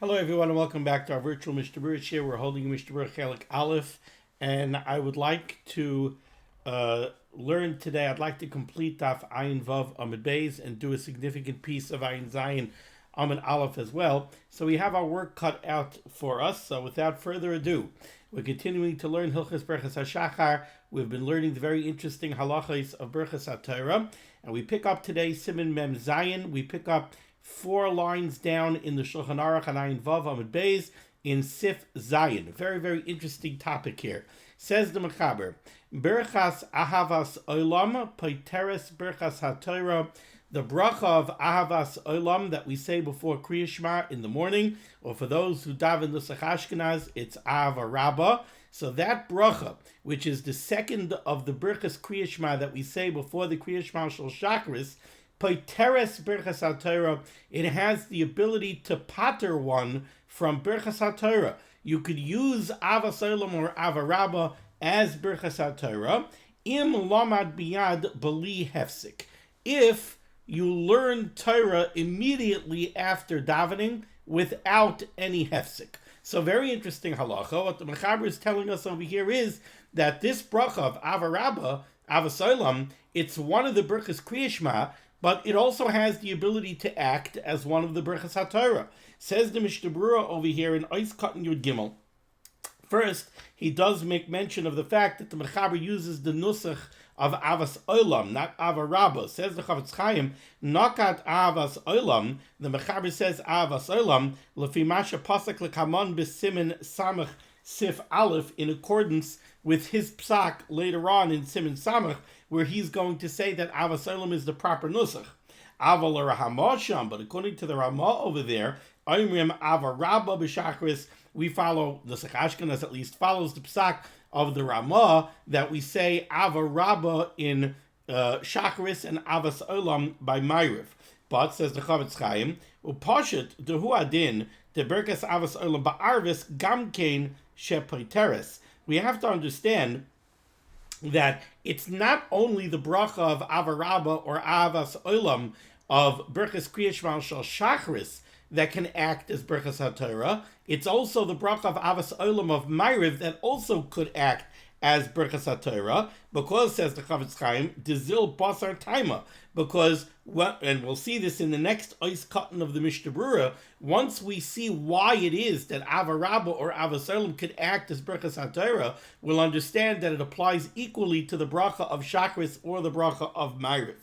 Hello, everyone, and welcome back to our virtual Mishnah Berurah here. We're holding Mishnah Berurah Chelik Aleph, and I would like to learn today. I'd like to complete Daf Ayin Vav Amud Beis and do a significant piece of Ayin Zayin Amud Aleph as well. So we have our work cut out for us. So without further ado, we're continuing to learn Hilchos Birchas HaShachar. We've been learning the very interesting halachos of birchas HaTorah, and we pick up today Siman Mem Zayin. We pick up 4 lines down in the Shulchan Aruch and Ayin Vav Amud Beis in Sif Zayin. Very, very interesting topic here. Says the Mechaber, birchas ahavas olam paiteres birchas HaTorah. The bracha of ahavas olam that we say before Kriya Shema in the morning, or for those who daven the Nusach Ashkenaz, it's ahava rabbah. So that bracha, which is the second of the birchas Kriya Shema that we say before the Kriya Shema Shel Shacharis, paiteres birchas HaTorah, it has the ability to pater one from birchas HaTorah. You could use avas olam or avarabba as birchas HaTorah im lamad biyad bali hefsik. If you learn Torah immediately after davening without any hefsik. So very interesting halacha. What the Mechaber is telling us over here is that this bracha of avarabba, avas olam, it's one of the birchas Kriya Shema, but it also has the ability to act as one of the birchas HaTorah. Says the Mishnah Berurah over here in Ois Katan Yud Gimel. First, he does make mention of the fact that the Mechaber uses the nusach of avas olam, not avarabba. Says the Chavetz Chaim, nakat avas olam. The Mechaber says avas olam lefi masha pasuk lekamon b'simin samach sif aleph, in accordance with his psak later on in Siman Samach, where he's going to say that avas olam is the proper nusach. Aval Rahamasham, but according to the Ramah over there, Oimrim avarabba b'shachris, we follow, the Nusach Ashkenaz at least follows the psak of the Ramah that we say avarabba in Shacharis and avas olam by Ma'ariv. But, says the Chavetz Chaim, upashet dehu adin de birkas avas olam ba'arvis gamkein shepaiteres. We have to understand that it's not only the bracha of avarabba or avas olam of birchas Kriya Shema Shel Shacharis that can act as birchas HaTorah. It's also the bracha of avas olam of Ma'ariv that also could act as birchas HaTorah, because, says the Chavetz Chaim, dezil basar taima, because, and we'll see this in the next Ois Katan of the Mishnah Berurah, once we see why it is that avarabba or avas olam could act as birchas HaTorah, we'll understand that it applies equally to the bracha of Shacharis or the bracha of Ma'ariv.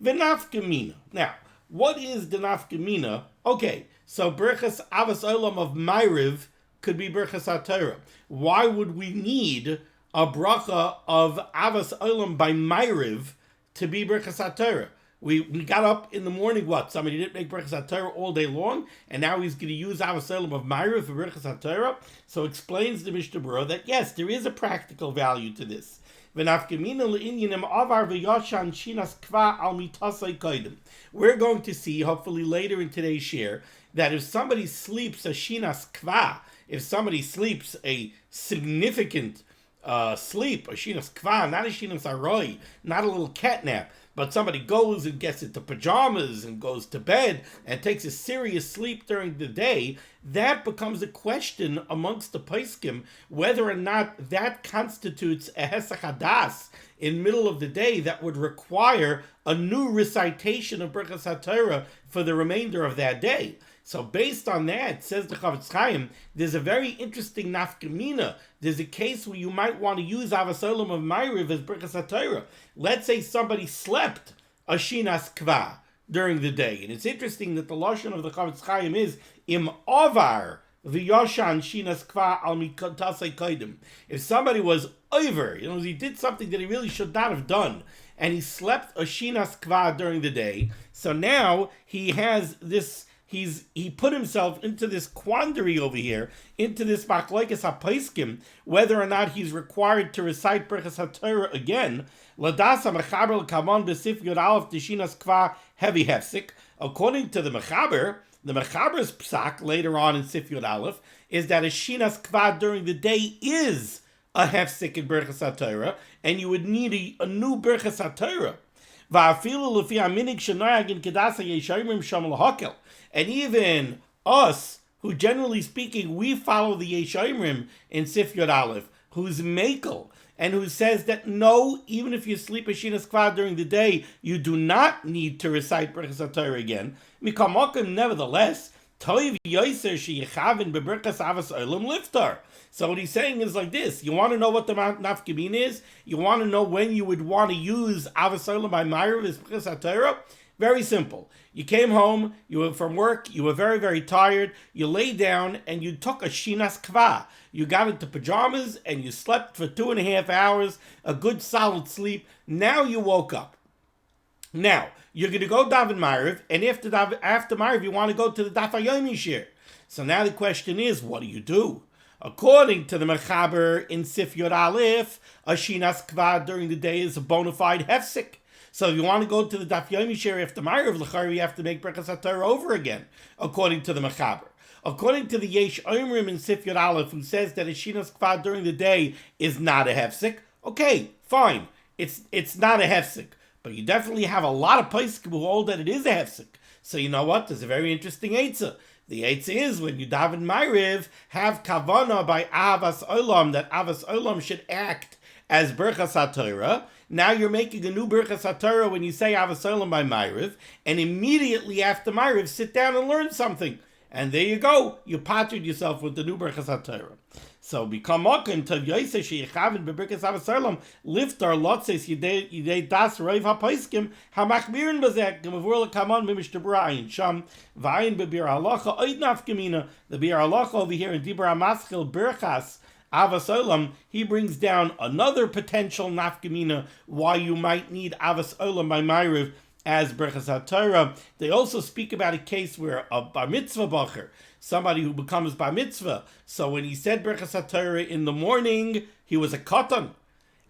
V'nafkamina. Now, what is the nafkamina? Okay, so birchas avas olam of Ma'ariv could be birchas HaTorah. Why would we need a bracha of avas olam by Ma'ariv to be birchas HaTorah? We got up in the morning, what? Somebody didn't make birchas HaTorah all day long, and now he's going to use avas olam of Ma'ariv for birchas HaTorah? So explains the Mishnah Berurah that yes, there is a practical value to this. We're going to see, hopefully later in today's share, that if somebody sleeps a shinas kva, if somebody sleeps a significant sleep, a shinas kva, not a shinas aroi, not a little cat nap, but somebody goes and gets into pajamas and goes to bed and takes a serious sleep during the day, that becomes a question amongst the poskim whether or not that constitutes a hesach hadas in middle of the day that would require a new recitation of birchas HaTorah for the remainder of that day. So based on that, says the Chavetz Chaim, there's a very interesting nafkamina. There's a case where you might want to use avas olam of Ma'ariv as birchas HaTorah. Let's say somebody slept a shinas kva during the day. And it's interesting that the lashon of the Chavetz Chaim is im avar v'yoshan shinas kva al mikotasei kodim. If somebody was over, he did something that he really should not have done, and he slept a shinas kva during the day, so now he has this, he put himself into this quandary over here, into this machlokes haposkim, whether or not he's required to recite birchas HaTorah again. Ladasa mechaber l'kamon b'sif yod aleph d'shinas kva heavy hefsik. According to the Mechaber's psak later on in Sif Yod Aleph is that a shinas kva during the day is a hefsik in birchas HaTorah, and you would need a new birchas HaTorah. And even us, who generally speaking, we follow the Yesh Omrim in Sif Yod Aleph, who's Mekel, and who says that no, even if you sleep a Shinas Kvad during the day, you do not need to recite birchas HaTorah again. Mikamokim, nevertheless, Toiv Yoser Sheyechavin bebirchas avos olam liftar. So what he's saying is like this: you want to know what the nafkamin is? You want to know when you would want to use avos olam by Ma'ariv as birchas HaTorah? Very simple. You came home, you were from work, you were very, very tired, you lay down and you took a shinas kva. You got into pajamas and you slept for 2.5 hours, a good solid sleep. Now you woke up. Now, you're going to go daven Ma'ariv, and after Ma'ariv, you want to go to the Daf HaYomi shir. So now the question is, what do? According to the Mechaber in Sif Yod Aleph, a shinas kva during the day is a bona fide hefsek. So if you want to go to the Daf Yomi shir after Ma'ariv l'chari, you have to make birchas HaTorah over again, according to the Mechaber. According to the Yesh Omrim in Sif Yod Aleph, who says that a shinas kvad during the day is not a hefsek, okay, fine, it's not a hefsek, but you definitely have a lot of poskim who hold that it is a hefsek. So you know what? There's a very interesting eitzah. The eitzah is when you daven Ma'ariv, have kavana by avas olam, that avas olam should act as birchas HaTorah. Now you're making a new birchas HaTorah when you say avos olam by Ma'ariv, and immediately after Ma'ariv, sit down and learn something. And there you go. You pattered yourself with the new birchas HaTorah. So become mokin to Yosef sheyechavin bebirchas avos olam liftar lotzes yidei das roiv hapaiskim hamachmirin bazek gemavur lekaman Mishnah Berurah ayin sham v'ayin bebir halacha oid nafkamina. The bir halacha over here in Dibra Maskil birchas avos olam, he brings down another potential nafkamina why you might need avos olam by Ma'ariv as birchas HaTorah. They also speak about a case where a bar mitzvah bacher, somebody who becomes bar mitzvah, so when he said birchas HaTorah in the morning, he was a katan,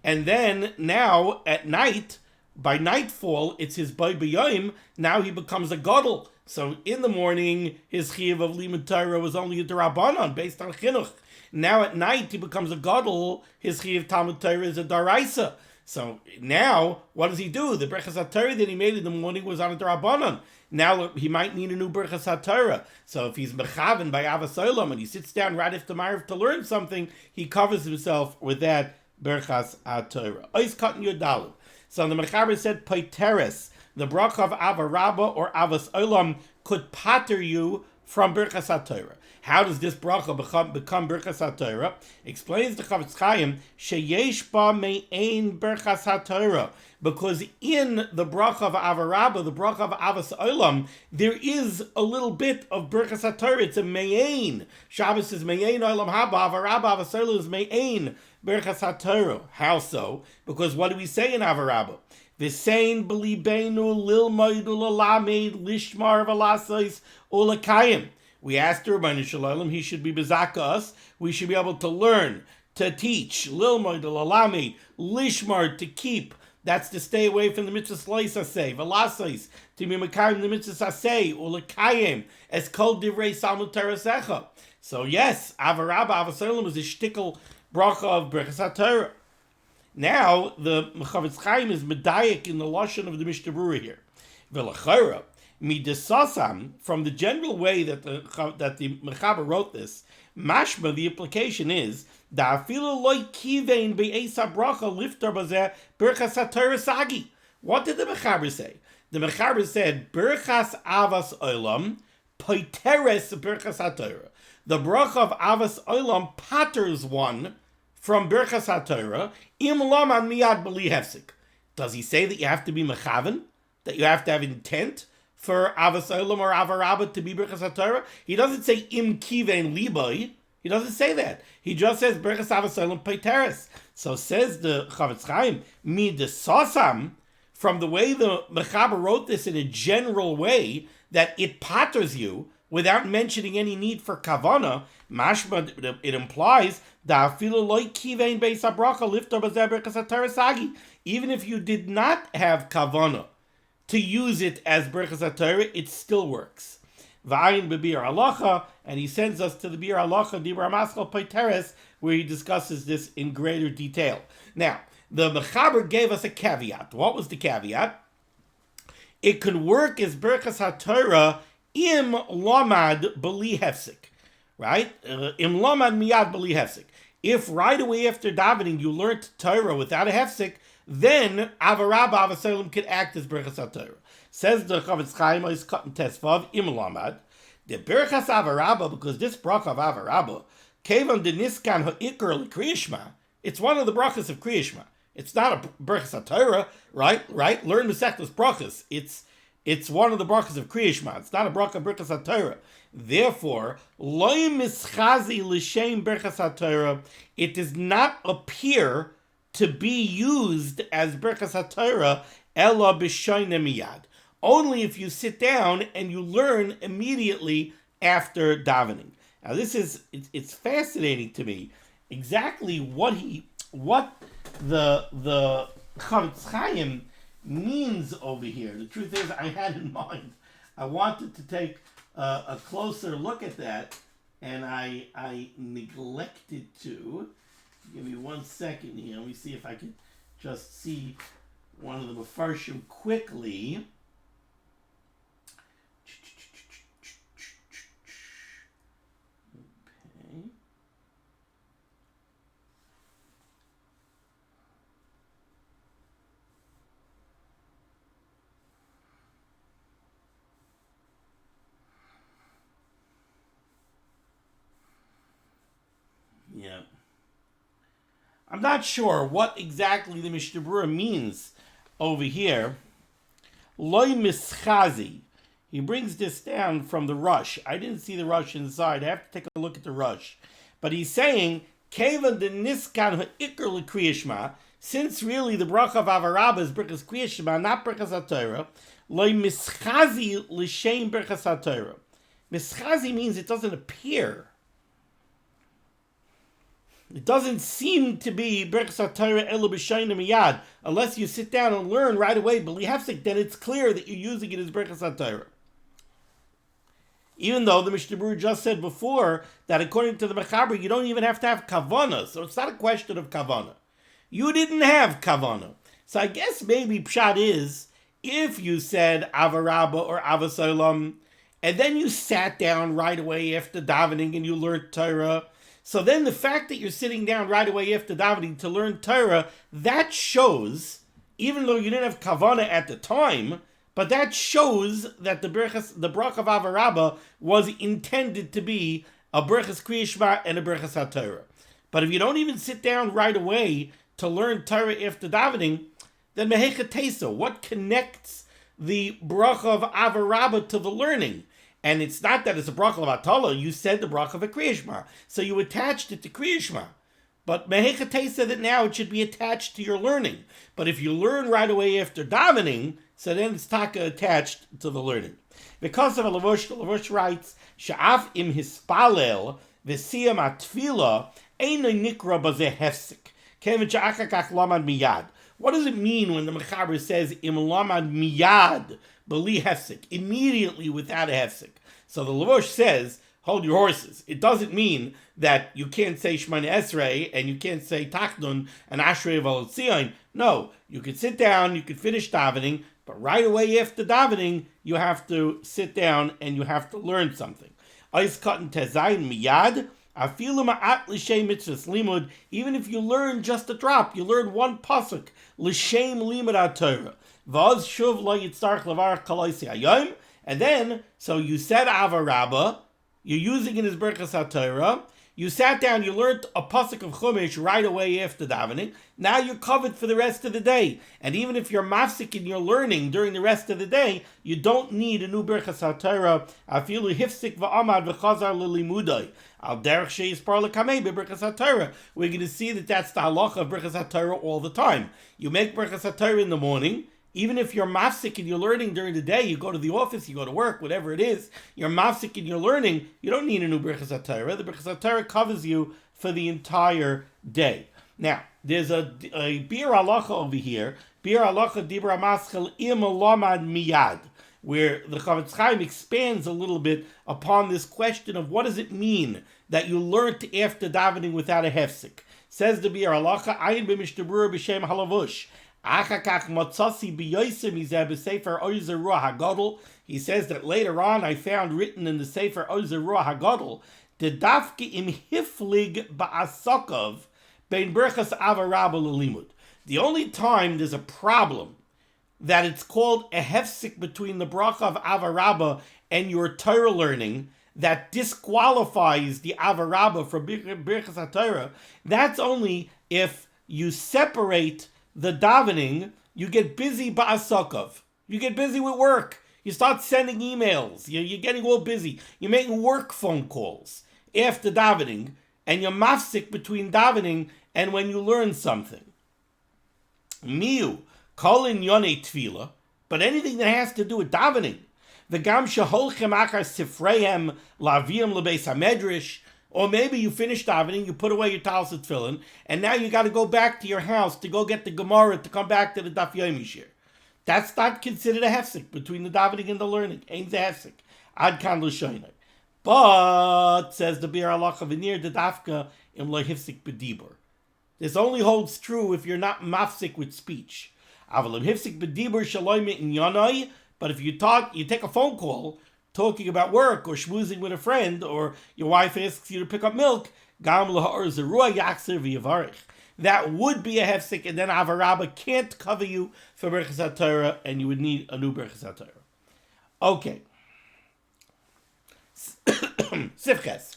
and then now at night, by nightfall, it's his boy b'yoyim, now he becomes a gadol. So in the morning, his chiyuv of limud Torah was only a derabanan based on chinuch. Now at night, he becomes a gadol, his chiyuv Talmud Torah is a daraisa. So now, what does he do? The birchas HaTorah that he made in the morning was on a derabanan. Now he might need a new birchas HaTorah. So if he's mechaven by avos olam and he sits down right after Ma'ariv to learn something, he covers himself with that birchas HaTorah. Ois katan yodalu. So the Mechaber said, Paiteres, the bracha of Avarabba or avos olam could pater you from birchas HaTorah. How does this bracha become birchas HaTorah? Explains the Chafetz Chaim, sheyesh ba me'ein birchas HaTorah, because in the bracha of Avarabba, the bracha of avos olam, there is a little bit of birchas HaTorah. It's a me'ein. Shabbos is me'ein olam haba. Avarabba avos olam is me'ein birchas HaTorah. How so? Because what do we say in Avarabba? V'sein b'libeinu lilmoid ulalamed lishmar v'lasais ulakayim. We asked the Rabbeinu Shalom, he should be bezaka us. We should be able to learn, to teach, lilmoid, lalamed, lishmar, to keep. That's to stay away from the mitzvah slice asay, velasais, to be mekayim the mitzvah asay, ulekayim, as kol divrei salmud terasecha. So yes, Avarabba avos olam is a shtickle bracha of birchas HaTorah. Now the Chafetz Chaim is medayik in the lashon of the Mishnah Berurah here. V'lachora, midasasam, from the general way that the Mechaber wrote this, mashma, the implication is da afilu loy kivein be'esa bracha liftar bazeh birchas HaTorah sagi. What did the Mechaber say? The Mechaber said birchas avos olam poiteres birchas HaTorah. The bracha of avos olam patters one from birchas HaTorah im laman miyad b'li hefsek. Does he say that you have to be mechaven, that you have to have intent for avos olam or avarabba to be birchas HaTorah? He doesn't say im kivein liboy. He doesn't say that. He just says birchas avos olam peiteres. So says the Chafetz Chaim, midasasam, from the way the Mechaber wrote this in a general way, that it patters you without mentioning any need for kavana, mashma, it implies da afilu loy kivein beis habracha liftar bazeh birchas HaTorah sagi. Even if you did not have kavana to use it as birchas HaTorah, it still works. V'ayin bebir halacha, and he sends us to the bir halacha Dibra Maskil Paiteres, where he discusses this in greater detail. Now, the Mechaber gave us a caveat. What was the caveat? It could work as birchas HaTorah im lamad b'li hefsek. right? Im lamad miyad b'li hefsek. If right away after davening you learned Torah without a hefsek, then avarabba avasalim could act as birchas HaTorah. Says the Chavetz Chaim is cut in Tesvav im lamad. The birchas avarabba, because this bracha of avarabba, kevan de niskan ha'ikr l'kriyishma, it's one of the brachas of kriyishma. It's not a birchas HaTorah, right? Learn the Masechtas brachas. It's one of the brachas of kriyishma. It's not a bracha of birchas HaTorah. Therefore, loy mischazi l'shem birchas HaTorah, it does not appear to be used as birchas HaTorah ela b'shoyne miyad. Only if you sit down and you learn immediately after davening. Now it's fascinating to me exactly what the Chavetz Chaim means over here. The truth is, I had in mind, I wanted to take a closer look at that, and I neglected to. Give me 1 second here. Let me see if I can just see one of the Mefarshim quickly. Okay. Yeah. I'm not sure what exactly the Mishnah Berurah means over here. Loy mischazi. He brings this down from the Rush. I didn't see the Rush inside. I have to take a look at the Rush. But he's saying, Kevan de niskan ha'ikr l'kriyishma, since really the bracha of avarabba is birchas kriyishma, not birchas HaTorah, loy mischazi l'shem birchas HaTorah. Mischazi means it doesn't appear. It doesn't seem to be birchas HaTorah ela b'shayna miyad, unless you sit down and learn right away b'li hefsek, then it's clear that you're using it as birchas HaTorah. Even though the Mishnah Berurah just said before that according to the Mechaber, you don't even have to have kavanah, so it's not a question of kavanah. You didn't have kavanah. So I guess maybe pshat is, if you said avarabba or avasolam, and then you sat down right away after davening and you learned Torah, so then the fact that you're sitting down right away after davening to learn Torah, that shows, even though you didn't have kavanah at the time, but that shows that the bracha of avarabba was intended to be a birchas kriyishma and a birchas HaTorah. But if you don't even sit down right away to learn Torah after davening, then mehecha teisa, what connects the bracha of avarabba to the learning? And it's not that it's a bracha of Atala. You said the bracha of a kriyishma, so you attached it to kriyishma. But mehecha teisa that now it should be attached to your learning. But if you learn right away after davening, so then it's taka attached to the learning. Because of the Lavush writes, Sha'af im hispalel v'siyam atfila eino nikra bazeh hefsek. Kevin sha'achakach lamad miyad. What does it mean when the Mechaber says im lamad miyad b'li hefsek, immediately without a hefsek? So the Lavush says, hold your horses. It doesn't mean that you can't say Shemana Esrei and you can't say Tachnun and Ashrei V'Alotzion. No, you could sit down, you could finish davening, but right away after davening, you have to sit down and you have to learn something. Ois katan tezayin miyad, afilu ma'at l'shem mitzvahs limud, even if you learn just a drop, you learn one pasuk, l'shem limud HaTorah. V'oz shuv lo yitzarch levarach kaloisi hayom, and then, so you said avarabba, you're using it as birchas HaTorah. You sat down, you learned a pasuk of Chumash right away after davening. Now you're covered for the rest of the day. And even if you're mafsik in your learning during the rest of the day, you don't need a new birchas HaTorah. Afilu hifsik va'amad v'chazar l'limudai. Al derech sheis par l'kamei b'birchas HaTorah. We're going to see that that's the halacha of birchas HaTorah all the time. You make birchas HaTorah in the morning. Even if you're mafsik and you're learning during the day, you go to the office, you go to work, whatever it is, you're mafsik and you're learning, you don't need a new birchas HaTorah. The birchas HaTorah covers you for the entire day. Now, there's a bir halacha over here, bir halacha dibra maschel im lamad miyad, where the Chavetz Chaim expands a little bit upon this question of what does it mean that you learned after davening without a hefsek. Says the bir halacha, ayin b'Mishnah Berurah b'shem halavush. He says that later on I found written in the Sefer Ozer Ruach HaGadol the dafke im hiflig ba'asokov bein birchas avarabba limud. The only time there's a problem that it's called a hefsek between the bracha of avarabba and your Torah learning that disqualifies the avarabba from birchas HaTorah, that's only if you separate the davening, you get busy ba'asokov. You get busy with work. You start sending emails. You're getting all busy. You're making work phone calls after davening, and you're mafsik between davening and when you learn something. Miu, kolin yonei tefillah, but anything that has to do with davening, v'gam sheholchem achar sifreihem laviim lebeis hamedrash, or maybe you finish davening, you put away your talis and tefillin, and now you got to go back to your house to go get the Gemara to come back to the Daf Yomi shir. That's not considered a hefsek between the davening and the learning. Ain't a hefsek. Ad kan l'shoynai. But, says the Bir Halacha V'nir the dafka im lo hifsik b'dibur. This only holds true if you're not mafsik with speech. Aval im hifsik b'dibur shaloi mi'in yonai. But if you take a phone call talking about work or schmoozing with a friend, or your wife asks you to pick up milk, gam lahor zerua yaksir v'yavarich. That would be a hefsek, and then avarabba can't cover you for birchas HaTorah, and you would need a new birchas HaTorah. Okay. Sifches.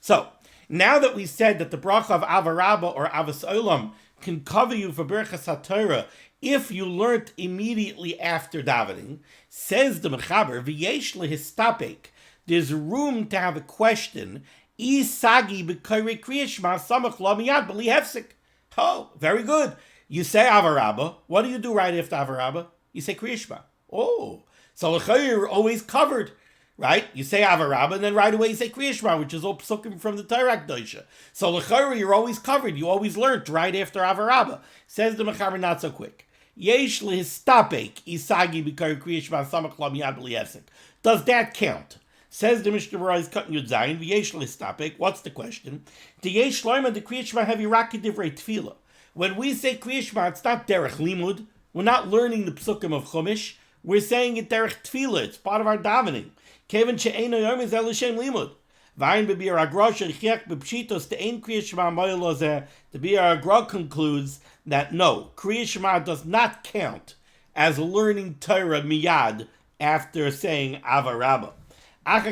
So, now that we said that the bracha of avarabba or avos olam can cover you for birchas HaTorah if you learnt immediately after davening, says the Mechaber, v'yesh lehistapek, there's room to have a question. Isagi b'kari kriyishma samach lo miyad b'li hefsek. Oh, very good. You say avarabba. What do you do right after avarabba? You say kriyishma. Oh, so you're always covered, right? You say avarabba, and then right away you say kriyishma, which is all psukim from the Torah Kedosha. So you're always covered. You always learnt right after avarabba. Says the Mechaber, not so quick. Yesh lehistapek isagi b'kari kriyishma samach lo miyad b'li hefsek. Does that count? Says the Mishnah Berurah is cutting Yud Zayin. V'yesh lehistapek. What's the question? D'yesh loyma the kriyishma have yiraki divrei tefillah. When we say kriyishma, it's not derech limud. We're not learning the psukim of Chumash. We're saying it derech tefillah. It's part of our davening. Kevin she'eino yom is el l'shem limud. V'ayin b'bir agra sherichiach b'pshitos te'ein kriyishma moyel lozeh. The Bir Agra concludes that no, kriyishma does not count as learning Torah miyad after saying avarabba. That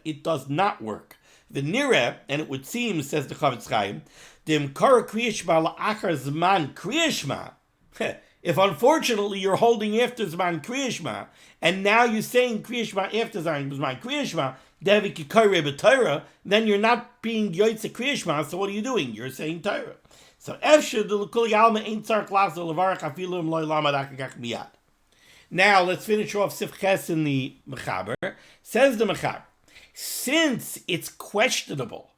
it does not work. The nira, and it would seem, says the Chavetz Chaim, if unfortunately you're holding after Zman Kriyishma, and now you're saying Kriyishma after Zman Kriyishma, then you're not being Yoitze Kriyishma, so what are you doing? You're saying Torah. So now let's finish off Sifches in the Mechaber. Says the Mechaber, since it's questionable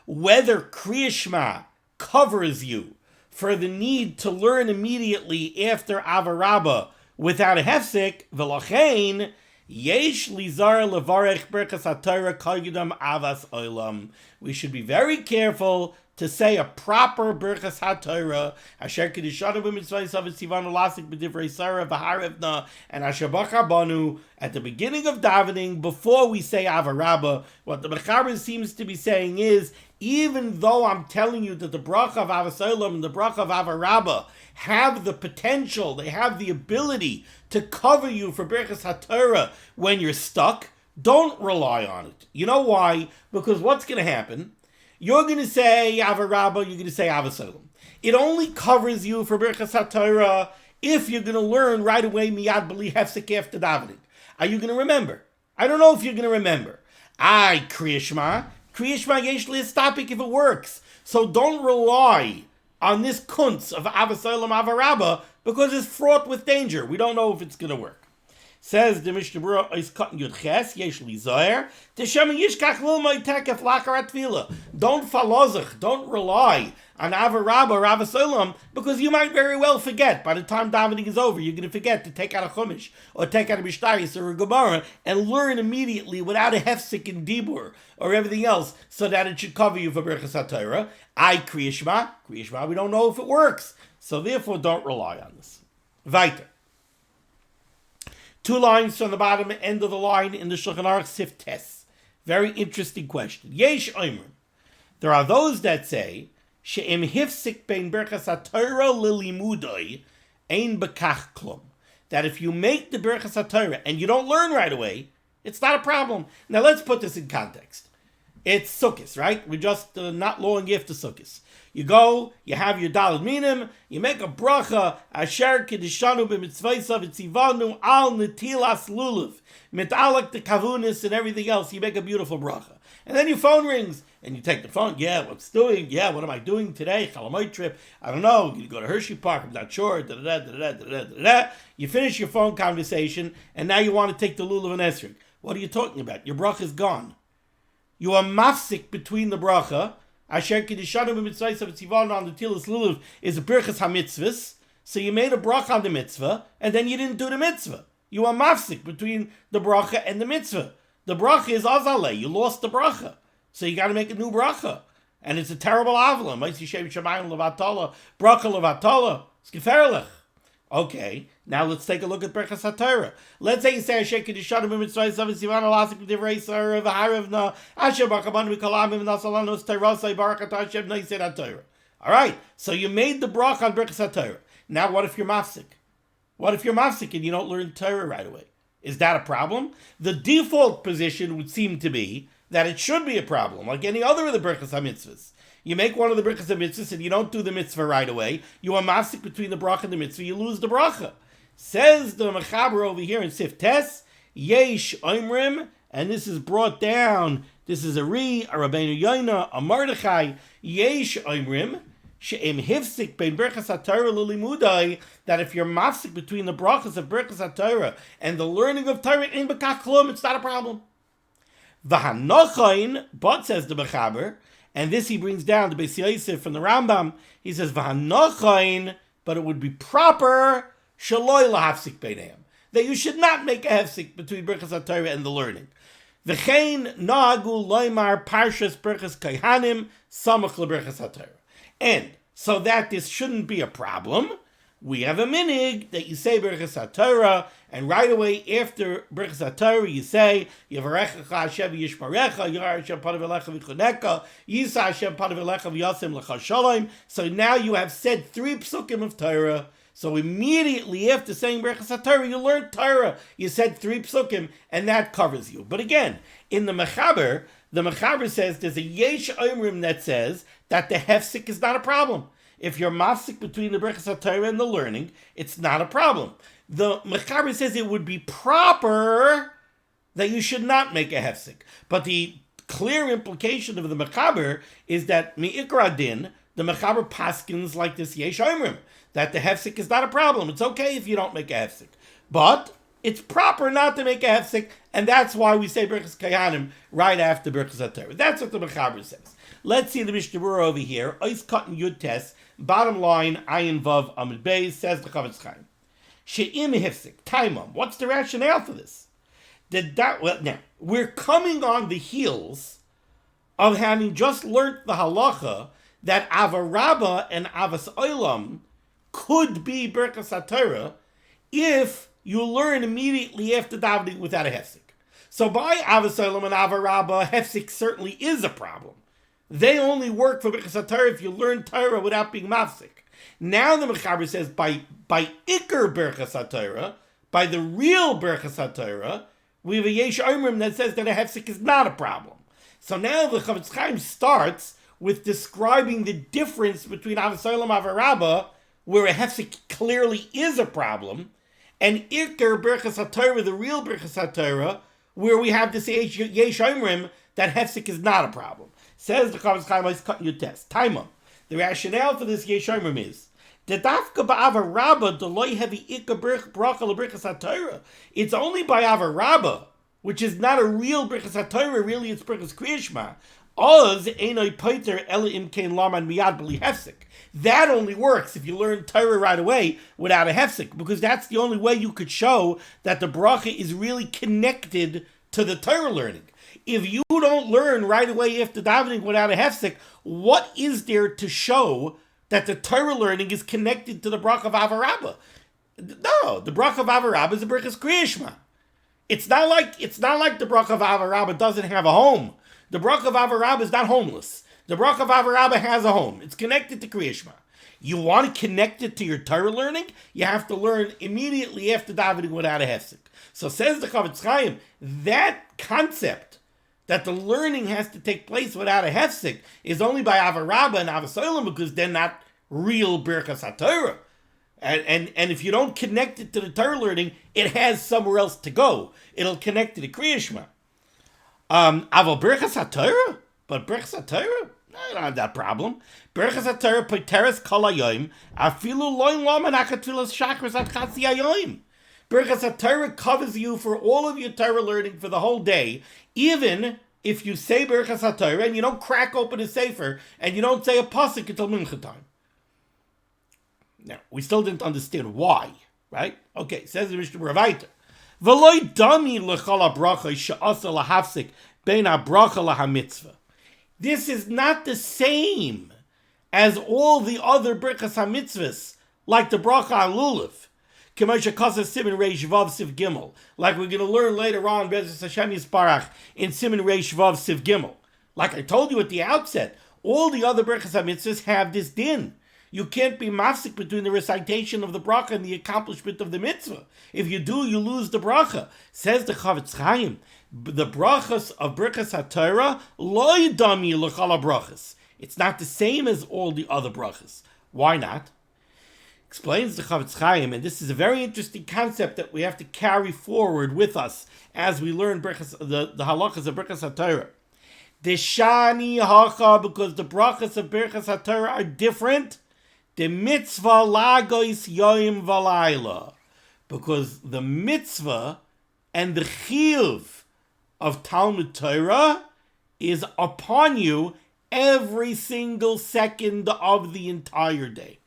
whether Kriyishma covers you for the need to learn immediately after avarabba without a hefsek, v'lachein yesh lizar levarech birchas HaTorah kol yudam avas olam. We should be very careful to say a proper birchas HaTorah, asher kedishanu b'mitzvahs of Siman ulasik b'divrei Sarah v'harevna, and asher bachar banu at the beginning of davening before we say avarabba. What the Mechaber seems to be saying is, even though I'm telling you that the bracha of avos olam and the bracha of avarabba have the potential, they have the ability to cover you for birchas HaTorah when you're stuck, don't rely on it. You know why? Because what's going to happen? You're going to say avarabba, you're going to say avos olam. It only covers you for birchas HaTorah if you're going to learn right away miyad b'li hefsek after davening. Are you going to remember? I don't know if you're going to remember. Kriyishma yesh lehistapek if it works. So don't rely on this kunz of avos olam avarabba because it's fraught with danger. We don't know if it's going to work. Says the Mishnah Berurah is cutting Yud Ches yesh lizoyer t'shem yishkach lilmod tekef lakarat tefillah. Don't falozach, don't rely on avarabba or avos olam because you might very well forget. By the time davening is over, you're going to forget to take out a chumash or take out a mishnayos or a gemara and learn immediately without a hefsek in dibur or everything else, so that it should cover you for birchas HaTorah. Kriyishma, we don't know if it works, so therefore don't rely on this. Weiter. 2 lines from the bottom end of the line in the Shulchan Aruch Sif Tes. Very interesting question. Yesh Oimrim. There are those that say, She'im hifsik bein birchas HaTorah lilimudoi ein bekach klum. That if you make the birchas HaTorah and you don't learn right away, it's not a problem. Now let's put this in context. It's Sukkot, right? We're just not long after Sukkot. You go, you have your daled minim, you make a bracha, asher kedishanu b'mitzvaysav etzivanu al netilas lulav, mitalak the kavunis and everything else. You make a beautiful bracha. And then your phone rings, and you take the phone. Yeah, what's doing? Yeah, what am I doing today? Chalamoy trip. I don't know. You go to Hershey Park. I'm not sure. You finish your phone conversation, and now you want to take the lulav and esrog. What are you talking about? Your bracha is gone. You are mafsik between the bracha. Asher kedishanu b'mitzvaysav etzivanu al netilas lulav is a birchas hamitzvahs. So you made a bracha on the mitzvah, and then you didn't do the mitzvah. You are mafsik between the bracha and the mitzvah. The bracha is azaleh. You lost the bracha. So you got to make a new bracha. And it's a terrible avla. Bracha levatala. It's geferlich. Okay, now let's take a look at birchas HaTorah. Let's say you say Asher kedishanu b'mitzvaysav etzivanu al asik b'divrei sarah v'harevna asher b'kabanu v'kalamim v'nasalanus teirosai barak atah Hashem noised HaTorah. All right, so you made the bracha on birchas HaTorah. Now what if you're mafsik? What if you're mafsik and you don't learn Torah right away? Is that a problem? The default position would seem to be that it should be a problem, like any other of the birchas HaMitzvahs. You make one of the birchas HaMitzvahs and you don't do the mitzvah right away, you are mafsik between the bracha and the mitzvah, you lose the bracha. Says the Mechaber over here in Sif Tes, Yesh Oimrim, and this is brought down, this is a Rabbeinu Yoina, a Mordechai, Yesh Oimrim, She'im hifsik bein birchas HaTorah lilimudai, that if you're mafsik between the brachas of birchas HaTorah and the learning of Torah in bekach klum, it's not a problem. V'hanochain, but says the Mechaber, and this he brings down to Beis Yosef from the Rambam, he says, V'hanochain, but it would be proper, shaloi lahafsik beinehem, that you should not make a hefsik between birchas HaTorah and the learning. V'chein na'agu loymar parshas birchas kaihanim samach lebirchas HaTorah. And so that this shouldn't be a problem, we have a minig that you say birchas HaTorah, and right away after birchas HaTorah you say Yivarechecha Hashem v'yishmarecha, Yirah Hashem panav elecha v'choneka, Yisa Hashem panav elecha v'yasim lecha shalom. So now you have said 3 psukim of Torah. So immediately after saying birchas HaTorah, you learned Torah. You said 3 psukim, and that covers you. But again, in the Mechaber says there's a Yesh Oimrim that says that the hefsik is not a problem. If you're mafsik between the birchas HaTorah and the learning, it's not a problem. The Mechaber says it would be proper that you should not make a hefsik. But the clear implication of the Mechaber is that mi'ikra din, the Mechaber paskins like this Yesh Oimrim, that the hefsik is not a problem. It's okay if you don't make a hefsik. But it's proper not to make a hefsik, and that's why we say birchas kayanim right after birchas HaTorah. That's what the Mechaber says. Let's see the Mishnah Berurah over here. Ois Katan Yud Tes, bottom line, Ayin Vav Amud Beis, says the Chavetz Chaim. She'im hifsik, taimam. What's the rationale for this? Now, we're coming on the heels of having just learnt the halacha that Avarabba and Avas Olam could be birchas HaTorah if you learn immediately after davening without a hefsik. So by Avas Olam and Avarabba, hefsik certainly is a problem. They only work for birchas HaTorah if you learn Torah without being mafsik. Now the Mechaber says by Iker birchas HaTorah, by the real birchas HaTorah, we have a Yesh Oimrim that says that a hefsik is not a problem. So now the Chavetz Chaim starts with describing the difference between Avas Olam and Avarabba, where a hefsik clearly is a problem, and Iker birchas HaTorah, the real birchas HaTorah, where we have this Yesh Oimrim that hefsik is not a problem. Says the Chavetz Chaim, let's cut your test. Taimam. The rationale for this Yesh Oimrim is the dafka ba'avarabba deloy heavy ikka bracha lebrichas HaTorah. It's only by avarabba, which is not a real birchas HaTorah. Really, it's birchas kriyishma. Oz einoi poiter ela im kein laman miyad b'li hefsek. That only works if you learn Torah right away without a hefsek, because that's the only way you could show that the bracha is really connected to the Torah learning. If you don't learn right away after davening without a hefsek, what is there to show that the Torah learning is connected to the bracha of Avarabba? No, the bracha of Avarab is a birchas Kriyishma. It's not like the bracha of Avarab doesn't have a home. The bracha of Avarab is not homeless. The bracha of Avarab has a home. It's connected to Kriyishma. You want to connect it to your Torah learning? You have to learn immediately after davening without a hefsek. So says the Chavetz Chaim, that concept that the learning has to take place without a hefsek is only by Avarab and Avasolim because they're not real birchas HaTorah. And if you don't connect it to the Torah learning, it has somewhere else to go. It'll connect to the Kriyishma. Aval birchas HaTorah? But birchas HaTorah? I don't have that problem. Birchas HaTorah poteres kol hayoim, afilu loin laman achatfilas shachris at chatzi hayoim. Birchas HaTorah covers you for all of your Torah learning for the whole day, even if you say birchas HaTorah and you don't crack open a sefer and you don't say a pasuk until mincha time. Now, we still didn't understand why, right? Okay, says the Mishnah Berurah. V'loi dami l'chol habracha she'asa lahafsik bein habracha lahamitzvah. This is not the same as all the other birchas hamitzvahs, like the bracha on lulav. K'moshe kasa Siman Reish Vav Siv Gimel, like we're going to learn later on, Bezos Hashem Yisparach, in Siman Reish Vav Siv Gimel. Like I told you at the outset, all the other birchas hamitzvahs have this din. You can't be mafsik between the recitation of the bracha and the accomplishment of the mitzvah. If you do, you lose the bracha. Says the Chavetz Chaim, the brachas of birchas HaTorah loy dami l'chol brachas. It's not the same as all the other brachas. Why not? Explains the Chavetz Chaim, and this is a very interesting concept that we have to carry forward with us as we learn birchas, the halachos of birchas HaTorah. The shani hacha, because the brachas of birchas HaTorah are different. The mitzvah lagois yoim valayla, because the mitzvah and the chiyuv of Talmud Torah is upon you every single second of the entire day.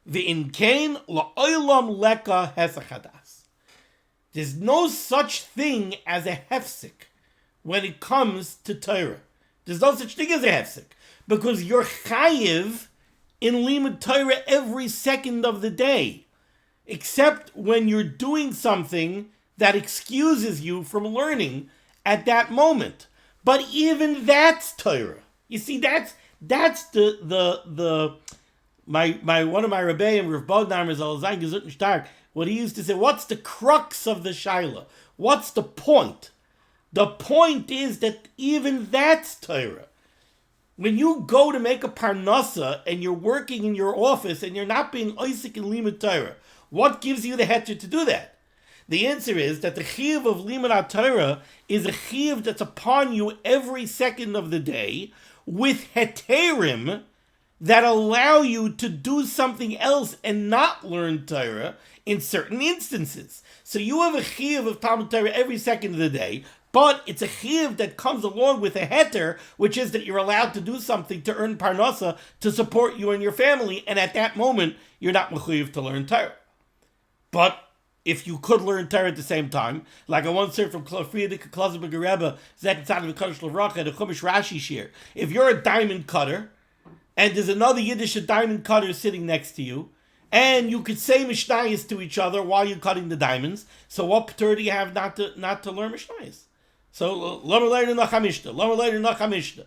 V'inkein la'olam leka hesachadas. There's no such thing as a hefsek when it comes to Torah. There's no such thing as a hefsek, because you're chayiv in limud Torah every second of the day, except when you're doing something that excuses you from learning at that moment. But even that's Torah. You see, that's my one of my Rebbeim, Rav Bodnam Rizal Zayin Gesundten Stark, what he used to say, what's the crux of the Shaila? What's the point? The point is that even that's Torah. When you go to make a parnasa and you're working in your office and you're not being Isaac in limud Torah, what gives you the heter to do that? The answer is that the chiyuv of limud HaTorah is a chiyuv that's upon you every second of the day with heterim that allow you to do something else and not learn Torah in certain instances. So you have a chiyuv of Talmud Torah every second of the day, but it's a chiyuv that comes along with a heter, which is that you're allowed to do something to earn parnasa to support you and your family, and at that moment, you're not mechuyev to learn Torah. But if you could learn Torah at the same time, like I once heard from Friedrich Klausenberger Rebbe, Zek Tzad V'Kodesh L'Vracha, the Chumash Rashi shir, if you're a diamond cutter, and there's another Yiddish diamond cutter sitting next to you, and you could say Mishnayos to each other while you're cutting the diamonds, so what Torah do you have not to learn Mishnayos? So, Lama Leiter Nach HaMishnah, Lama Leiter Nach HaMishnah.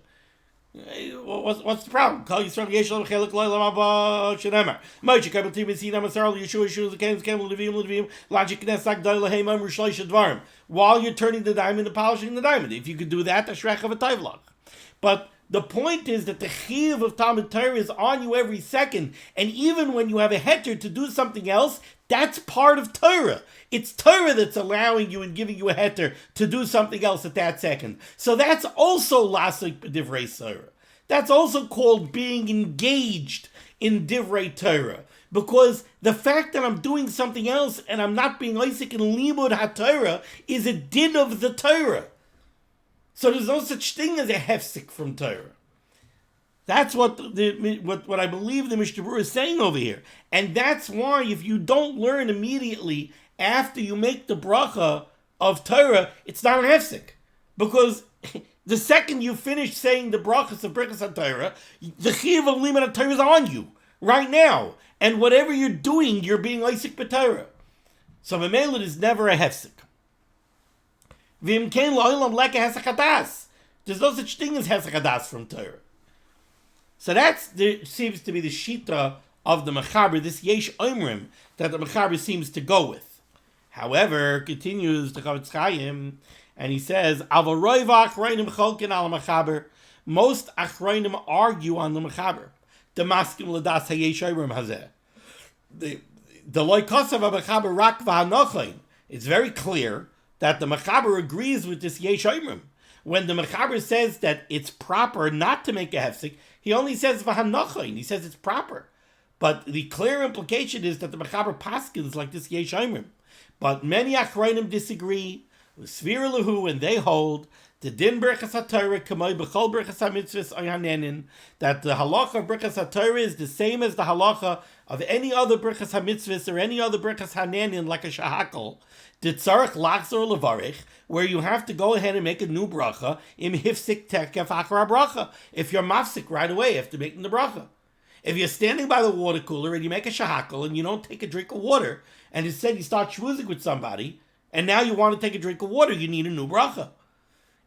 What's the problem? Call Yisrael Yesh Lam Chelik Lo Lam Abba Shenemar. Moshe Kabel Tim Sinam Asar Yeshua Yeshua Zakenim Zakenim Levim Logic Knessak Doyle Heim Amr Shlosh Dvarim. While you're turning the diamond and polishing the diamond, if you could do that, Ashrech of a Tayvlach. But the point is that the chiyuv of Talmud Torah is on you every second, and even when you have a heter to do something else, that's part of Torah. It's Torah that's allowing you and giving you a heter to do something else at that second. So that's also lasik b'divrei Torah. That's also called being engaged in divrei Torah. Because the fact that I'm doing something else and I'm not being Isaac in limud HaTorah is a din of the Torah. So there's no such thing as a hefsek from Torah. That's what I believe the Mishnah Berurah is saying over here. And that's why if you don't learn immediately after you make the bracha of Torah, it's not an hefsek. Because the second you finish saying the brachas of birchas HaTorah, the chiyuv of limud HaTorah is on you right now. and whatever you're doing, you're being Isaac B'Torah. So Memela is never a hefsek. V'im kein lo'olam leka hesek hadas. There's no such thing as hesek hadas from Torah. So that seems to be the shita of the Mechaber, this Yesh Oimrim, that the Mechaber seems to go with. However, continues the Chavetz Chaim, and he says, Aval roiva achroinim cholkin al Mechaber. Most achroinim argue on the Mechaber. The maskim ladas hayesh Oimrim hazeh. The loikosav of Mechaber rak v'hanochain. It's very clear that the Mechaber agrees with this Yesh Oimrim. When the Mechaber says that it's proper not to make a hefsek, he only says v'hanochain. He says it's proper. But the clear implication is that the Mechaber paskins like this Yesh Oimrim. But many Achrayim disagree with Svira Lahu, and they hold the din birchas HaTorah kamoi b'chol birchas HaMitzvahs oyanenin, that the halacha of birchas HaTorah is the same as the halacha of any other birchas HaMitzvahs or any other birchas HaNanin, like a shahakol, ditzarech lachzor levarich, where you have to go ahead and make a new bracha im hifsik tekef achar bracha. If you're mafsik right away after making the bracha. If you're standing by the water cooler and you make a shahakal and you don't take a drink of water, and instead you start shvuzing with somebody, and now you want to take a drink of water, you need a new bracha.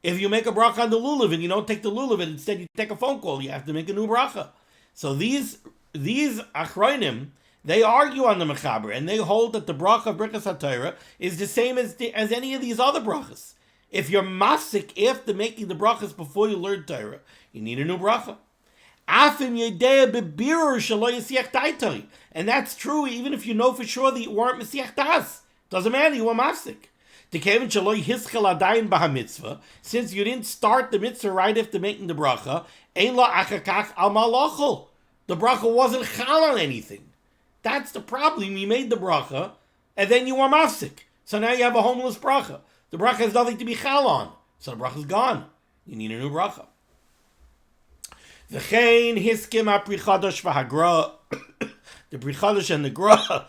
If you make a bracha on the lulav and you don't take the lulav and instead you take a phone call, you have to make a new bracha. So these achronim, they argue on the Mechaber, and they hold that the bracha of birchas HaTorah is the same as any of these other brachas. If you're mafsik after making the brachas before you learn Torah, you need a new bracha. And that's true even if you know for sure that you weren't Mesiach Das. Doesn't matter, you were mafsik. Since you didn't start the mitzvah right after making the bracha, the bracha wasn't chal on anything. That's the problem. You made the bracha, and then you were mafsik. So now you have a homeless bracha. The bracha has nothing to be chal on. So the bracha is gone. You need a new bracha. The birchas and the gra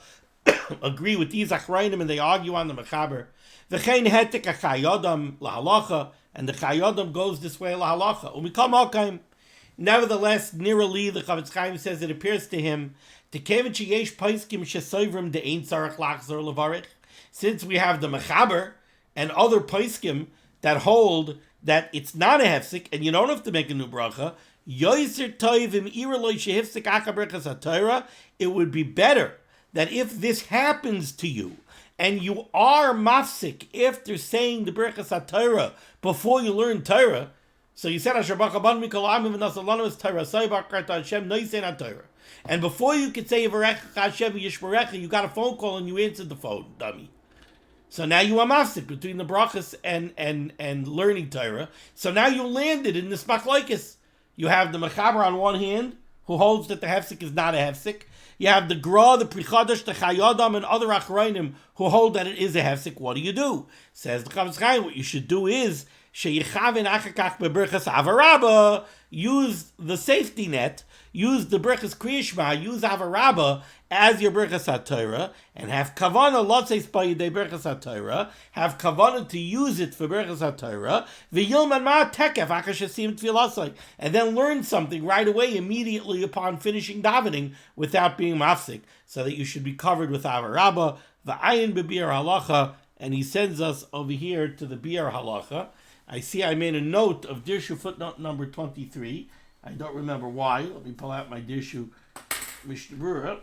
agree with these achrayim, and they argue on the Mechaber. V'chein hetek achayodam lahalacha, and the chayodam goes this way lahalacha. Umikam alkaim. Nevertheless, Nirali, the Chavetz Chaim says, it appears to him since we have the Mechaber and other paiskim that hold that it's not a hefsek and you don't have to make a new bracha, it would be better that if this happens to you and you are mafsik after saying the birchas HaTorah before you learn Torah, so you said Asher Bakaban Mikol Amim V'Nasalanu is Torah Saibakrat Hashem Noisein HaTorah, and before you could say Yivarecha Hashem Yishmerecha, you got a phone call and you answered the phone, dummy. So now you are mafsik between the brachas and learning Torah. So now you landed in this machlokes. You have the Mechaber on one hand, who holds that the hefsek is not a hefsek. You have the Gra, the Prichadash, the Chayadam, and other Achrayim who hold that it is a hefsek. What do? Says the Chavetz Chaim, what you should do is Sheyichaven Achakach beBirchas Avarabba, use the safety net, use the Birchas Kriyishma, use Avarabba as your Birchas HaTorah, and have Kavanah, Lotzeis Bayidei Birchas HaTorah, have Kavanah to use it for Birchas HaTorah, V'yilman Ma Tekef Akashasim Tfilasai, and then learn something right away, immediately upon finishing davening, without being mafsik, so that you should be covered with Avarabba, V'ayin B'Biur Halacha, and he sends us over here to the Biur Halacha. I see I made a note of Dirshu footnote number 23. I don't remember why. Let me pull out my Dirshu Mishnah Berurah.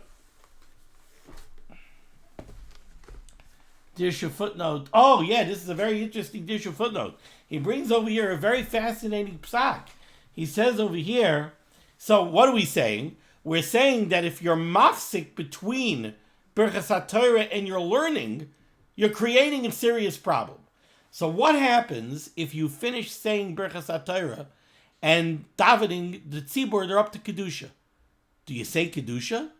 Dirshu footnote. Oh yeah, this is a very interesting Dirshu footnote. He brings over here a very fascinating psak. He says over here, so what are we saying? We're saying that if you're mafsik between birchas HaTorah and your learning, you're creating a serious problem. So what happens if you finish saying birchas HaTorah and davening the tzibur, they're up to kedusha? Do you say kedusha?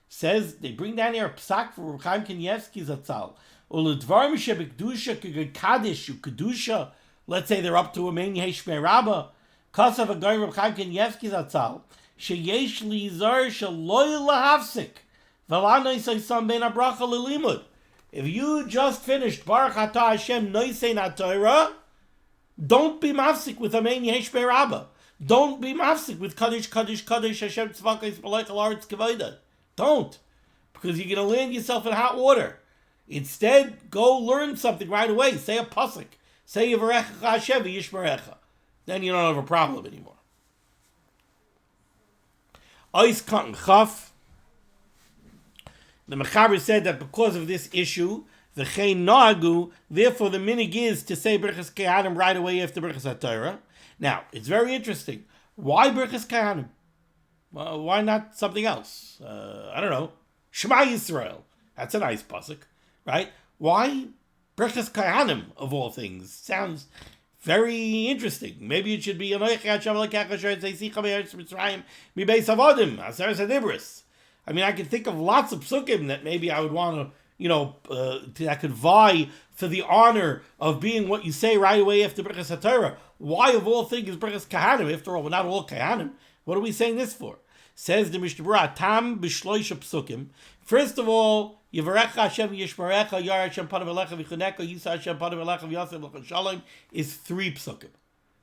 Says they bring down here a psak for Reb Chaim Kanievsky Zatzal. Uledvarim shebekdusha kegekadesh kedusha. Let's say they're up to a mein yeshmei rabba. Kasav agoy Reb Chaim Kanievsky Zatzal. Sheyesh lizar shaloy lahavsik. V'lano yisaysam ben abracha lelimud. If you just finished Baruch Atah Hashem Noisein HaTorah, don't be mafsik with Amen Yeshmei Rabbah. Don't be mafsik with Kaddish Kaddish Kaddish Hashem Tzvakos B'Leich Al Haaretz Kavodah. Don't. because you're going to land yourself in hot water. Instead, go learn something right away. Say a pasuk. Say Yivarechecha Hashem v'yishmerecha. Then you don't have a problem anymore. Ois Katan Chaf. The Mechaber said that because of this issue, the V'chein Noagu, therefore the minig is to say birchas Kehanim right away after birchas HaTorah. Now, it's very interesting. Why birchas Kehanim? Why not something else? I don't know. Shema Yisrael. That's a nice pasuk, right? Why birchas Kehanim of all things? Sounds very interesting. Maybe it should be Anochi Hashem Elokecha Asher Tzeisecha Me'eretz Mitzrayim Mibeis Avodim Aseres HaDibros. I mean, I can think of lots of psukim that maybe I would want to, that could vie for the honor of being what you say right away after birchas HaTorah. Why, of all things, is birchas Kehanim? After all, we're not all Kehanim. What are we saying this for? Says the Mishnah Berurah, Tam b'shloisha psukim. First of all, Yivarecha Hashem Yishmerecha, Yar Hashem Panav Elecha V'Chuneka, Yisa Hashem Panav Elecha V'Yaseh L'Chon Shalom is 3 psukim.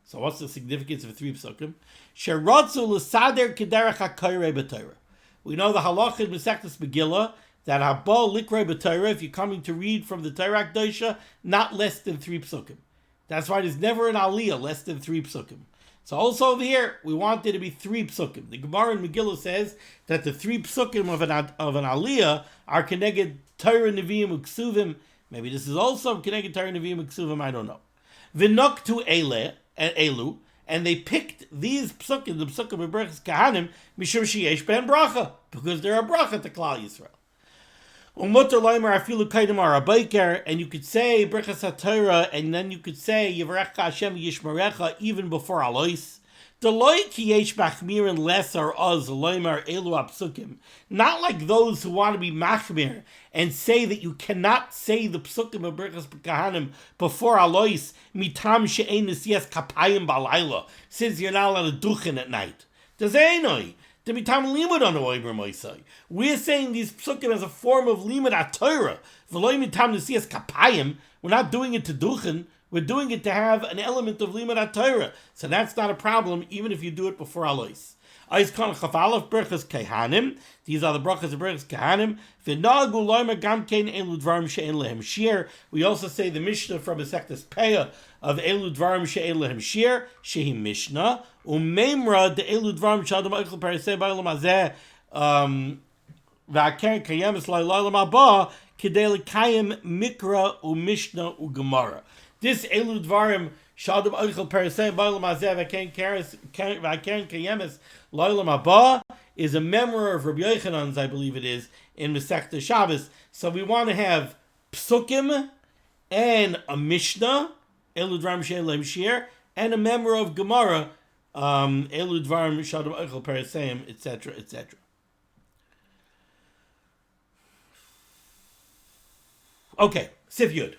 So what's the significance of 3 psukim? Sheratzu l'sader k'derech ha'koyrei b'Torah. We know the halacha in Masechtas Megillah that haba likrei b'Torah, if you're coming to read from the Torah Kedosha, not less than 3 psukim. That's why there's never an aliyah less than 3 psukim. So also over here, we want there to be 3 psukim. The Gemara in Megillah says that the 3 psukim of an aliyah are keneged Torah Nevi'im Uksuvim. Maybe this is also keneged Torah Nevi'im Uksuvim, I don't know. V'noktu elu, and they picked these psukim, the psukim of birchas Kehanim, mishum sheyesh ben bracha, because they're a bracha to Klal Yisrael. Umutar loimer afilu kaidim arabayker, and you could say birchas HaTorah, and then you could say Yivarecha Hashem Yishmerecha even before alois. The loy ki yesh machmirin lesser oz loimer elu apsukim. Not like those who want to be machmir and say that you cannot say the psukim of birchas Kehanim before alois mitam she'ein nesiyas kapayim balayla, since you're not allowed to duchen at night. Does einoi? To mitam limud on the oiber moisai. We're saying these psukim as a form of limud HaTorah. V'loy mitam nesiyas kapayim. We're not doing it to duchen. We're doing it to have an element of limud HaTorah. So that's not a problem, even if you do it before alois. Ais kan chafalef birchas Kehanim. These are the brachas of birchas Kehanim. V'nagu loimer gam kein elu dvarim she'en lehem shir. We also say the Mishnah from Masechtas Peah of elu dvarim she'en lehem shir. Shehi Mishnah. Umeimra de elu dvarim shadam oichel perisei ba'olam hazeh. V'akeren kayemes la'olam haba k'dei l'kayem mikra u'mishnah u'gemara. This elu dvarim shadam oichel perisei ba'olam hazeh v'akeren kayemes la'olam haba is a memory of Rabbi Yochanan's, I believe it is, in Masechta Shabbos. So we want to have psukim and a mishnah, elu dvarim she'en lehem shir, and a memory of Gemara, elu dvarim shadam oichel periseim, etc., etc. Okay, Sif Yud.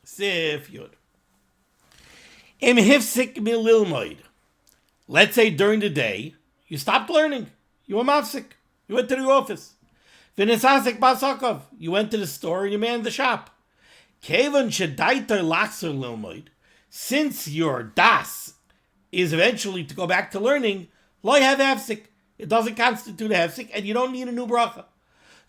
Sif Yud. Im hifsik mililmoid. Let's say during the day, you stopped learning. You were mafsik. You went to the office. V'nesasik basakov. You went to the store and you manned the shop. Kevan shedaiter lachser lilmoid. Since your das is eventually to go back to learning, lo have hefsik. It doesn't constitute a hefsik, and you don't need a new bracha.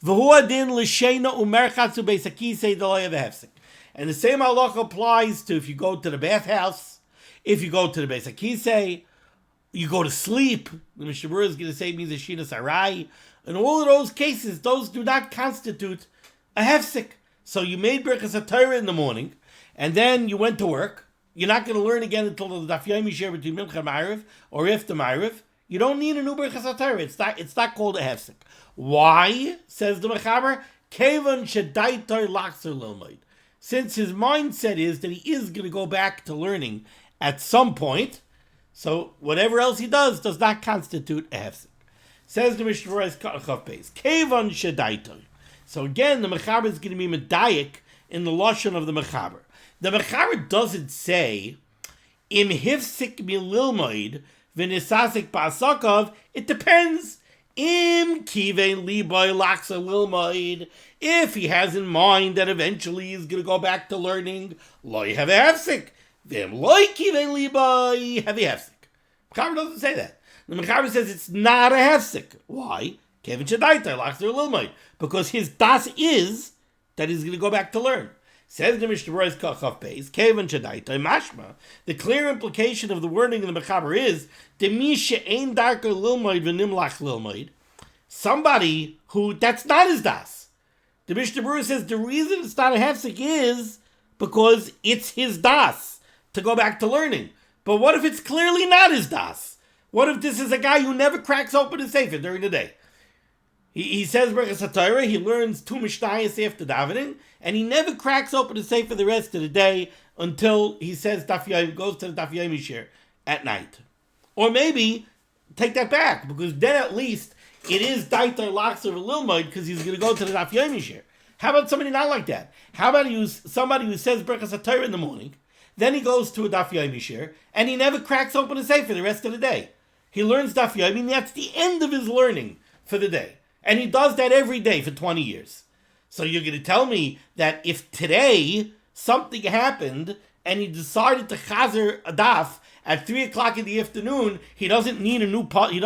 V'hu adin l'sheina umerchatzu beisakisei de lo have hefsik. And the same halacha applies to if you go to the bathhouse, if you go to the Beis HaKisei, you go to sleep. The Mishnah Berurah is going to say means a shinas arai. In all of those cases, those do not constitute a hefsik. So you made birchas HaTorah in the morning, and then you went to work. You're not going to learn again until the daf yomi share between Mincha and Ma'ariv, or after Ma'ariv. You don't need a new birchas HaTorah. It's not called a hefsik. Why, says the Mechaber? Kevan shedaitar lachzer lilmoid. Since his mindset is that he is going to go back to learning at some point, so whatever else he does not constitute a hefsek. Says the Mishnah Berurah, Kevan shedaitor. So again, the Mechaber is going to be medayik in the lashon of the Mechaber. The Mechaber doesn't say im hifsik mililmoid v'nisasik ba'asakov. It depends. Im kivein liboy laksa lilmoid. If he has in mind that eventually he's going to go back to learning, lo have a hefsek. V'im loy kivein liboy have a hefsek. Mechaber doesn't say that. The Mechaber says it's not a hefsek. Why? Kevin Shadaita, Lachzer Lilmoid. Because his das is that he's going to go back to learn. Says the Mishnah Berurah Kachav Beis, Kevin Shadaita, Mashma. The clear implication of the wording in the Mechaber is, Demisha ein darker Lilmoid v'nimlach Lilmoid. Somebody who, that's not his das. The Mishnah Berurah says the reason it's not a hefsek is because it's his das to go back to learning. But what if it's clearly not his das? What if this is a guy who never cracks open his sefer during the day? He says birchas HaTorah, he learns 2 mishnayos after davening, and he never cracks open his sefer the rest of the day until he says Daf Yomi, goes to the Daf Yomi shir at night. Or maybe take that back, because then at least it is Daitar Lachzer Lilmoid because he's going to go to the Daf Yomi shir. How about somebody not like that? How about somebody who says birchas HaTorah in the morning, then he goes to a Daf Yomi shir, and he never cracks open his sefer the rest of the day. He learns Daf Yomi, and that's the end of his learning for the day. And he does that every day for 20 years. So you're going to tell me that if today something happened and he decided to chazer a daf at 3 o'clock in the afternoon, he doesn't need a new birchas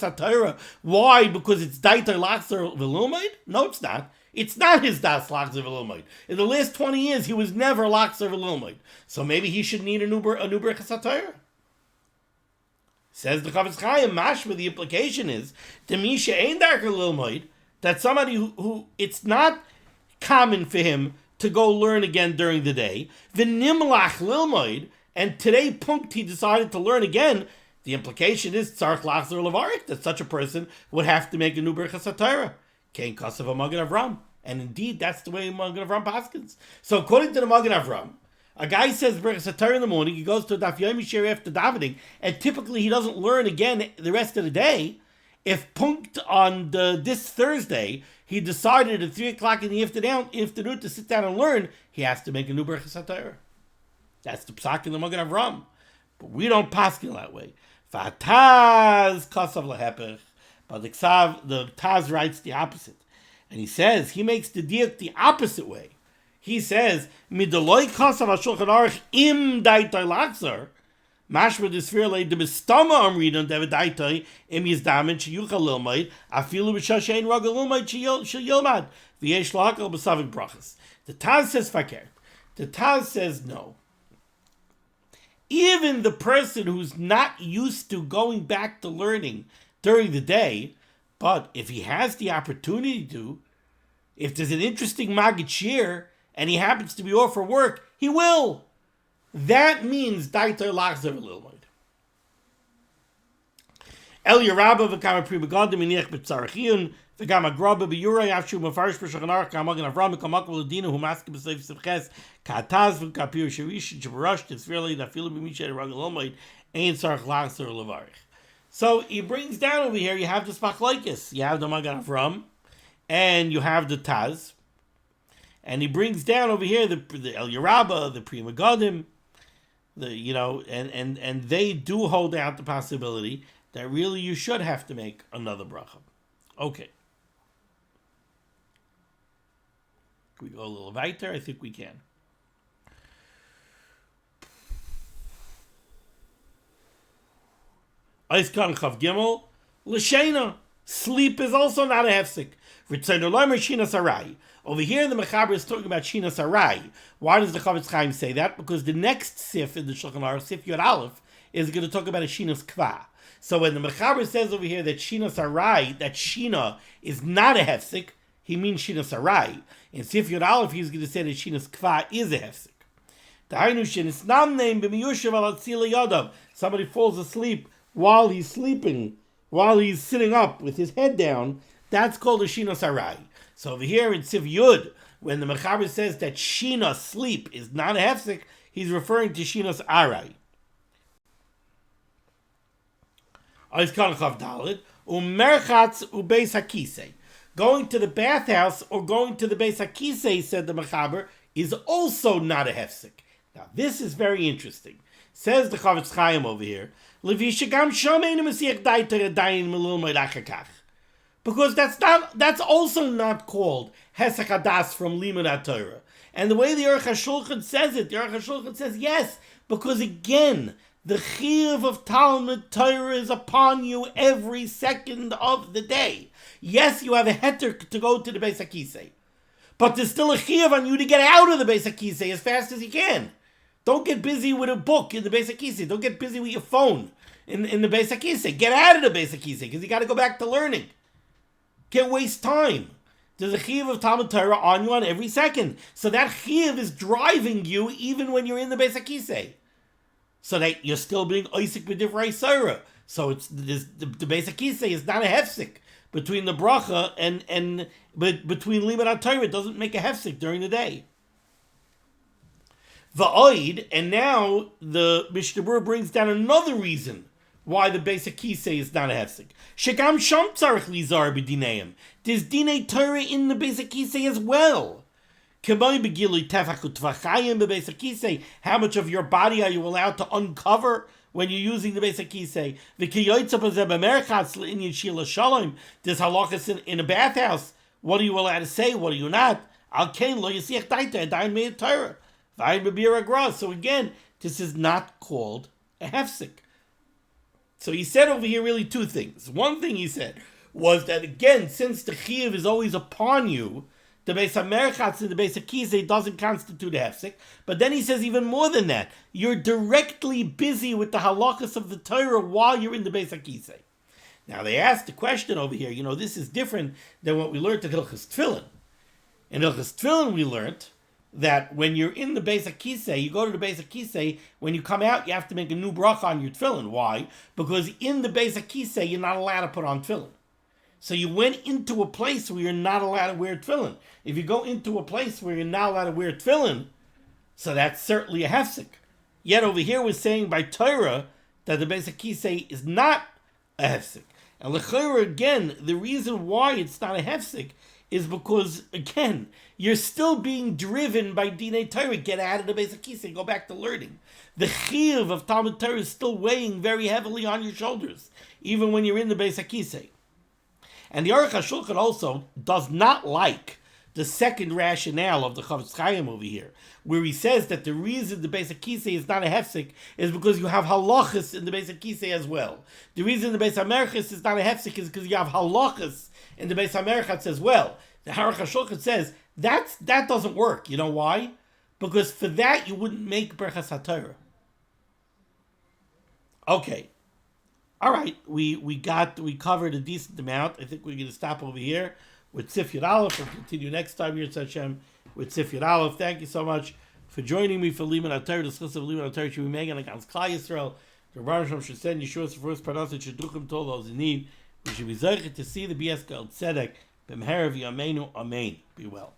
HaTorah. Why? Because it's Daitar Lachzer V'Lilmoid? No, it's not. It's not his das Lachzer V'Lilmoid. In the last 20 years, he was never Lachzer V'Lilmoid. So maybe he should need a new birchas HaTorah. Says the Chavetz Chaim, mashma, the implication is, Demisha ein darker Lilmoid, that somebody who it's not common for him to go learn again during the day, v'nimlach Lilmoid, and today punkt he decided to learn again, the implication is tzarich lachzer levarich, that such a person would have to make a new birchas HaTorah. Kein kasav a Magen Avram. And indeed, that's the way Magen Avram paskins. So according to the Magen Avram, a guy says birchas HaTorah in the morning, he goes to Daf Yomi shir after davening, and typically he doesn't learn again the rest of the day. If punkt on this Thursday, he decided at 3 o'clock in the afternoon to sit down and learn, he has to make a new birchas HaTorah. That's the psak in the Magen Avram. But we don't paskin that way. Vataz kasav lehepech. But the Taz writes the opposite. And he says, he makes the diak the opposite way. He says, midoloi kasav ha-shulchan aruch im daitai lachzer, mashma desfirle de bestama amridan devet daitai im yizdamen sheyuchal lilmoid, afilu b'shah she'ein ragel lilmoid sheyilmad, v'yesh l'hakal b'savik brachas. The Taz says fakir. The Taz says no. Even the person who's not used to going back to learning during the day, but if he has the opportunity to, if there's an interesting Magid Shir, and he happens to be off for work, he will. That means Daitar Lachzer Lilmoid. El Yerabba v'kama pri begadim iniach b'tzarachiyun v'gam agrabba b'yurei afshu mafarish b'shachan arach k'amagan avram v'kamak v'ladina hu maski b'seif simches k'ataz v'kapir shirish jibarash t'svirli nafilu b'mishay ragel Lilmoid ein tzarach Lachzer Levarich. So he brings down over here, you have the Spachlaikis. You have the Magen Avram, and you have the Taz. And he brings down over here the El Yerabba, the Pri Megadim, and they do hold out the possibility that really you should have to make another bracha. Okay. Can we go a little weiter? I think we can. Eiskan Chav Gimel, L'Shena. Sleep is also not a hefsek. Over here, the Mechaber is talking about Shina Sarai. Why does the Chavetz Chaim say that? Because the next sif in the Shulchan Aruch, Sif Yod Aleph, is going to talk about a Shina's Kva. So when the Mechaber says over here that Shina Sarai, that Shina is not a hefsek, he means Shina Sarai. In Sif Yod Aleph, he's going to say that Shina's Kva is a hefsek. Somebody falls asleep while he's sleeping, while he's sitting up with his head down, that's called a Shina Sarai. So over here in Siv Yud, when the Mechaber says that Shina, sleep, is not a hefsek, he's referring to Shina's Arai. Going to the bathhouse or going to the Beis HaKisei, said the Mechaber, is also not a hefsek. Now this is very interesting. Says the Chavetz Chaim over here, because that's also not called Hesach Hadas from limud HaTorah. And the way the Aruch HaShulchan says it, the Aruch HaShulchan says yes, because again, The chiyuv of Talmud Torah is upon you every second of the day. Yes, you have a heter to go to the Beis HaKisei, but there's still a chiyuv on you to get out of the Beis HaKisei as fast as you can. Don't get busy with a book in the Beis HaKisei. Don't get busy with your phone in the Beis HaKisei. Get out of the Beis HaKisei because you got to go back to learning. Can't waste time. There's a chiyuv of Talmud Torah on you on every second. So that chiyuv is driving you even when you're in the Beis HaKisei. So that you're still being oisik b'divrei Torah. So it's the Beis HaKisei is not a hefsek between the bracha but between limud HaTorah. It doesn't make a hefsek during the day. Va'oid, and now the Mishnah Berurah brings down another reason why the Beis HaKisei is not a hefsek. Shekam sham tzarich lizar b'dineim. There's dinei Torah in the Beis HaKisei as well. How much of your body are you allowed to uncover when you're using the Beis HaKisei? There's halachos in a bathhouse. What are you allowed to say? What are you not? So again, this is not called a hefsek. So he said over here really two things. One thing he said was that again, since the chiyuv is always upon you, the Beis HaMerchatz and the Beis HaKisei doesn't constitute a hefsek. But then he says even more than that. You're directly busy with the halachos of the Torah while you're in the Beis HaKisei. Now they asked the question over here, this is different than what we learned in Hilchos Tefillin. In Hilchos Tefillin we learned that when you're in the Beis HaKisei, you go to the Beis HaKisei, when you come out, you have to make a new bracha on your tefillin. Why? Because in the Beis HaKisei, you're not allowed to put on tefillin. So you went into a place where you're not allowed to wear tefillin. If you go into a place where you're not allowed to wear tefillin, so that's certainly a hefsek. Yet over here we're saying by Torah that the Beis HaKisei is not a hefsek. And l'chorah again, the reason why it's not a hefsek is because, again, you're still being driven by dinei Torah. Get out of the Beis HaKisei, go back to learning. The chiyuv of Talmud Torah is still weighing very heavily on your shoulders, even when you're in the Beis HaKisei. And the Aruch HaShulchan also does not like the second rationale of the Chavetz Chaim over here, where he says that the reason the Beis HaKisei is not a hefsek is because you have halachos in the Beis HaKisei as well. The reason the Beis HaMerchatz is not a hefsek is because you have halachos in the Beis HaMerchatz as well. The Aruch HaShulchan says that doesn't work. You know why? Because for that you wouldn't make birchas HaTorah. Okay. All right, we covered a decent amount. I think we're going to stop over here with Sif Yud Aleph and continue next time here at Hashem with Sif Yud Aleph. Thank you so much for joining me for limud HaTorah, discuss of limud HaTorah should be made against Klal Yisrael. The Baruch Hashem should send Yeshua's first parnassus should duchim to all those in need. We should be zeichet to see the BS Gal Tzedek b'meherav Yameinu Amen. Be well.